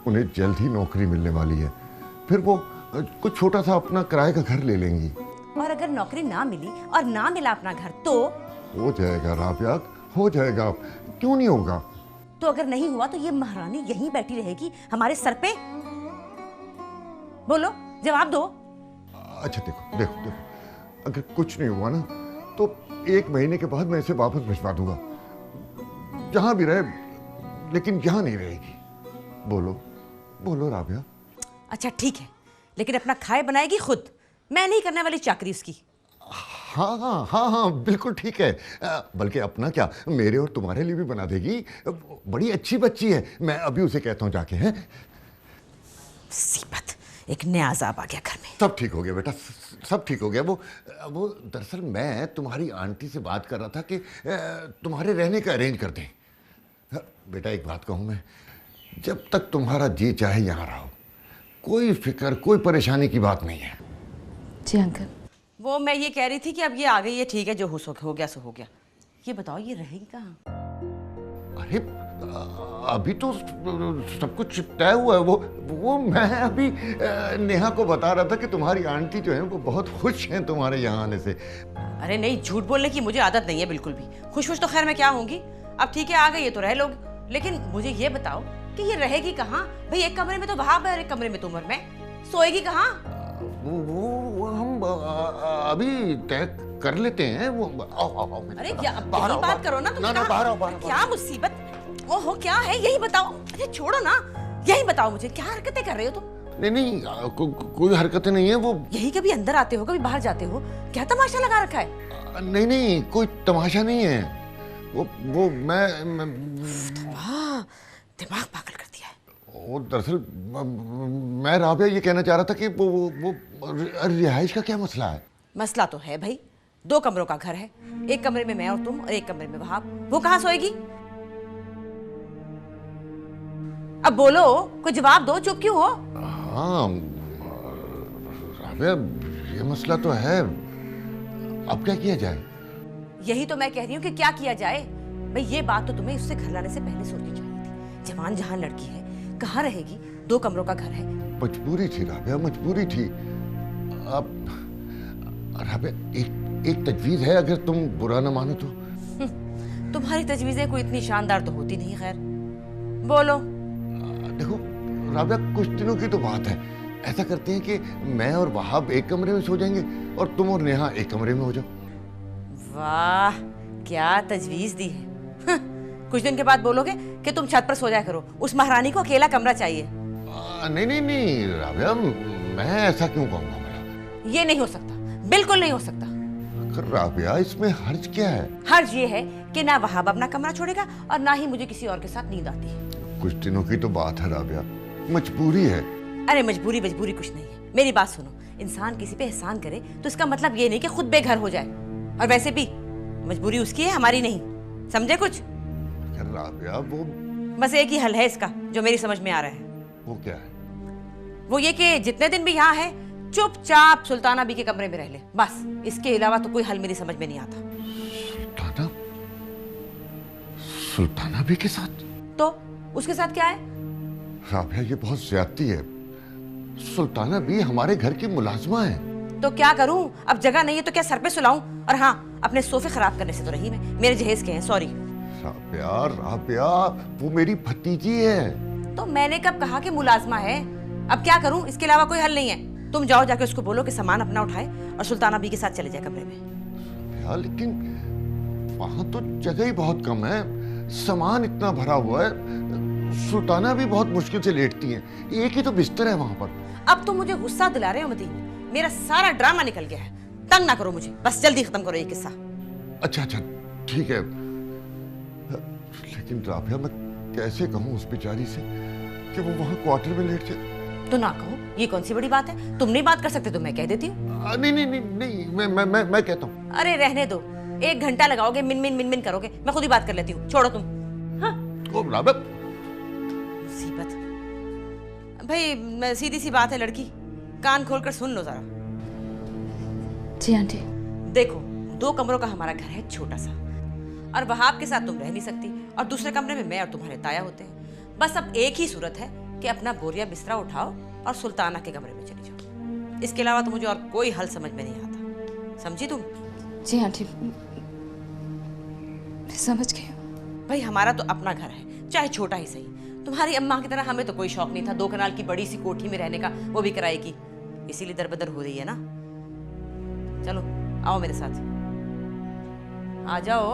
उन्हें जल्द ही नौकरी मिलने वाली है, फिर वो कुछ छोटा सा अपना किराए का घर ले लेंगी। और अगर नौकरी ना मिली और ना मिला अपना घर तो? हो जाएगा राबिया, हो जाएगा, क्यों नहीं होगा। तो अगर नहीं हुआ तो ये महारानी यहीं बैठी रहेगी हमारे सर पे? बोलो, जवाब दो। अच्छा देखो देखो देखो, अगर कुछ नहीं हुआ ना तो 1 महीने के बाद मैं इसे वापस भिजवा दूंगा, जहां भी रहे, लेकिन यहां नहीं रहेगी। बोलो बोलो राबिया। अच्छा ठीक है, लेकिन अपना खाए बनाएगी खुद, मैं नहीं करने वाली चाकरी उसकी। हाँ हाँ हाँ हाँ बिल्कुल ठीक है, बल्कि अपना क्या, मेरे और तुम्हारे लिए भी बना देगी। बड़ी अच्छी बच्ची है, मैं अभी उसे कहता हूँ जाके। हैं मुसीबत, एक नया अजाब आ गया घर में। सब ठीक हो गया बेटा, सब ठीक हो गया। वो दरअसल मैं तुम्हारी आंटी से बात कर रहा था कि तुम्हारे रहने का अरेंज कर दें। बेटा एक बात कहूँ मैं, जब तक तुम्हारा जी चाहे यहाँ रहो, कोई फिक्र कोई परेशानी की बात नहीं है। जी अंकल। वो मैं ये कह रही थी कि अब ये आ गई है, ठीक है, जो हो गया सो हो गया। ये बताओ ये रहेगी कहाँ? अरे अभी तो सब कुछ तय हुआ है। वो मैं अभी नेहा को बता रहा था कि तुम्हारी आंटी जो है वो बहुत खुश हैं तुम्हारे यहाँ आने से। अरे नहीं, झूठ बोलने की मुझे आदत नहीं है बिल्कुल भी। खुश तो खैर मैं क्या होंगी, अब ठीक है आ गई है तो रह लोग, लेकिन मुझे ये बताओ कि ये रहेगी कहाँ? भाई एक कमरे में तो वहाब है और एक कमरे में तुम और मैं, सोएगी कहाँ? वो हम अभी तय कर लेते हैं। वो आओ अरे क्या यही बात करो ना तुम। ना बाहर क्या मुसीबत, ओहो क्या है यही बताओ। अरे छोड़ो ना, यही बताओ मुझे, क्या हरकतें कर रहे हो तुम? नहीं कोई हरकतें नहीं है। वो यही कभी अंदर आते हो कभी बाहर जाते हो, क्या तमाशा लगा रखा है? नहीं कोई तमाशा नहीं है। वो मैं दिमाग पागल कर दिया है। वो दरअसल मैं राबिया ये कहना चाह रहा था कि वो रिहाइश का क्या मसला है? मसला तो है भाई, 2 कमरों का घर है, एक कमरे में मैं और तुम और एक कमरे में वहाब, वो कहाँ सोएगी? अब बोलो, कोई जवाब दो, चुप क्यों हो? हाँ राबिया ये मसला तो है, अब क्या किया जाए? यही तो मैं कह रही हूँ कि क्या किया जाए। भाई ये बात तो तुम्हें उससे घर लाने से पहले सोचनी चाहिए थी। जवान जहान लड़की है, कहाँ रहेगी, 2 कमरों का घर है। मजबूरी थी राबिया, मजबूरी थी। अब राबिया एक तजवीज है, अगर तुम बुरा ना मानो तो। तुम्हारी तजवीजें कोई इतनी शानदार तो होती नहीं। खैर बोलो। देखो राबिया कुछ दिनों की तो बात है, ऐसा करते हैं कि मैं और वहाब एक कमरे में सो जाएंगे और तुम और नेहा एक कमरे में हो जाओ। वाह क्या तजवीज दी है। कुछ दिन के बाद बोलोगे कि तुम छत पर सो जाया करो, उस महारानी को अकेला कमरा चाहिए। नहीं राबिया, मैं ऐसा क्यों कहूंगा भला? ये नहीं हो सकता, बिल्कुल नहीं हो सकता। राबिया इसमें हर्ज क्या है? हर्ज ये है कि ना वहाब अपना कमरा छोड़ेगा और ना ही मुझे किसी और के साथ नींद आती है। कुछ दिनों की तो बात है राबिया, मजबूरी है। अरे मजबूरी कुछ नहीं है, मेरी बात सुनो। इंसान किसी पे एहसान करे तो इसका मतलब ये नहीं कि खुद बेघर हो जाए, और वैसे भी मजबूरी उसकी है, हमारी नहीं, समझे कुछ? राबिया वो बस एक ही हल है इसका जो मेरी समझ में आ रहा है। वो क्या है? वो ये कि जितने दिन भी यहाँ है चुपचाप सुल्ताना बी के कमरे में रह ले, बस। इसके अलावा तो कोई हल मेरी समझ में नहीं आता। सुल्ताना बी के साथ? तो उसके साथ क्या है? राबिया ये बहुत ज्यादती है। सुल्ताना बी हमारे घर की मुलाजमा है। तो क्या करूं, अब जगह नहीं है तो क्या सर पे सुलाऊं? और हाँ, अपने सोफे खराब करने से तो रही मैं, मेरे जहेज के हैं, सॉरी। राबिया वो मेरी भतीजी है। तो मैंने कब कहा कि मुलाजमा है? अब क्या करूं, इसके अलावा कोई हल नहीं है। तुम जाओ जाके उसको बोलो कि सामान अपना उठाए और सुल्ताना बी के साथ चले जाए कमरे में। यार लेकिन वहां तो जगह ही बहुत कम है, सामान इतना भरा हुआ है, सुल्ताना भी बहुत मुश्किल से लेटती हैं, एक ही तो बिस्तर है वहां पर। अब तुम मुझे गुस्सा दिला रहे हो मदीन, मेरा सारा ड्रामा निकल गया है। तंग ना करो मुझे, बस जल्दी खत्म करो ये किस्सा। अच्छा ठीक है, लेकिन राबिया मैं कैसे कहूँ उस बेचारी से कि वो वहां क्वार्टर में लेट जाए? तो ना कहो, ये कौन सी बड़ी बात है? तुम नहीं बात कर सकते तो मैं कह देती हूँ। नहीं मैं कहता हूँ। अरे रहने दो, 1 घंटा लगाओगे, मिन करोगे, मैं खुद ही बात कर लेती हूँ, छोड़ो तुम। हाँ? मुसीबत भाई, सीधी सी बात है लड़की, कान खोलकर सुन लो जरा। जी आंटी। देखो 2 कमरों का हमारा घर है छोटा सा, और वहाब के साथ तुम रह नहीं सकती, और दूसरे कमरे में मैं और तुम्हारे ताया होते हैं। बस अब एक ही सूरत है कि अपना बोरिया बिस्तरा उठाओ और सुल्ताना के कमरे में चली जाओ। इसके अलावा तो मुझे और कोई हल समझ में नहीं आता, समझी तुम? जी आंटी, मैं समझ गई हूँ। भाई हमारा तो अपना घर है, चाहे छोटा ही सही। तुम्हारी अम्मा की तरह हमें तो कोई शौक नहीं था 2 कनाल की बड़ी सी कोठी में रहने का, वो भी किराए की। इसीलिए दरबदर हो रही है ना। चलो आओ मेरे साथ, आ जाओ।